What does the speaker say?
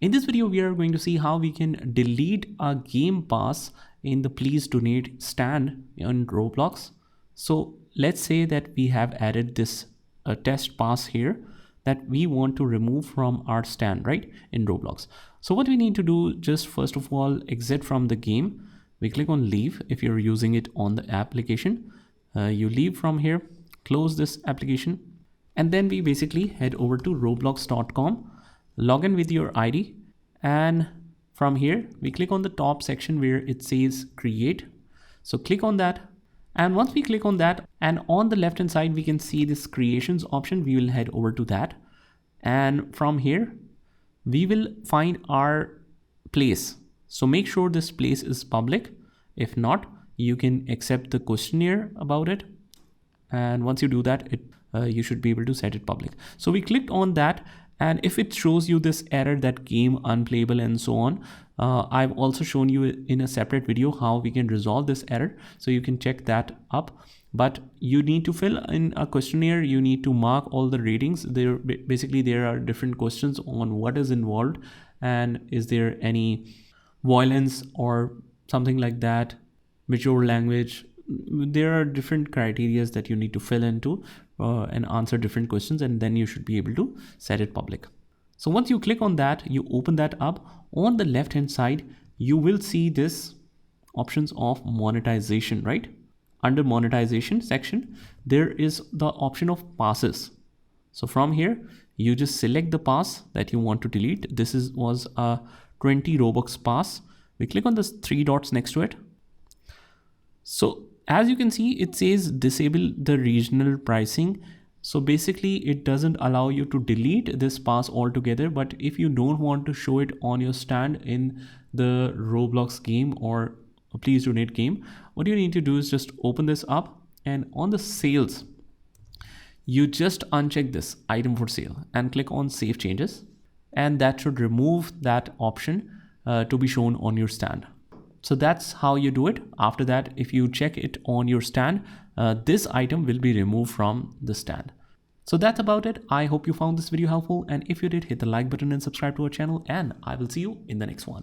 In this video, we are going to see how we can delete a Gamepass in the please donate stand on Roblox. So let's say that we have added this test pass here that we want to remove from our stand, right, in Roblox. So what we need to do, just first of all, exit from the game. We click on leave if you're using it on the application. You leave from here, close this application, and then we basically head over to roblox.com, log in with your ID, and from here we click on the top section where it says create. So click on that, and once we click on that, and on the left hand side we can see this creations option. We will head over to that, and from here we will find our place. So make sure this place is public. If not, you can accept the questionnaire about it, and once you do that, you should be able to set it public. So we clicked on that, and if it shows you this error that game unplayable and so on, I've also shown you in a separate video how we can resolve this error, so you can check that up. But you need to fill in a questionnaire. You need to mark all the ratings. There are different questions on what is involved and is there any violence or something like that, mature language. There are different criteria that you need to fill into and answer different questions, and then you should be able to set it public. So once you click on that, you open that up. On the left hand side, you will see this options of monetization, right? Under monetization section, there is the option of passes. So from here, you just select the pass that you want to delete. This was a 20 Robux pass. We click on the three dots next to it. So as you can see, it says disable the regional pricing. So basically it doesn't allow you to delete this pass altogether, but if you don't want to show it on your stand in the Roblox game or a please donate game, what you need to do is just open this up, and on the sales, you just uncheck this item for sale and click on save changes, and that should remove that option to be shown on your stand. So that's how you do it. After that, if you check it on your stand, this item will be removed from the stand. So that's about it. I hope you found this video helpful, and if you did, hit the like button and subscribe to our channel, and I will see you in the next one.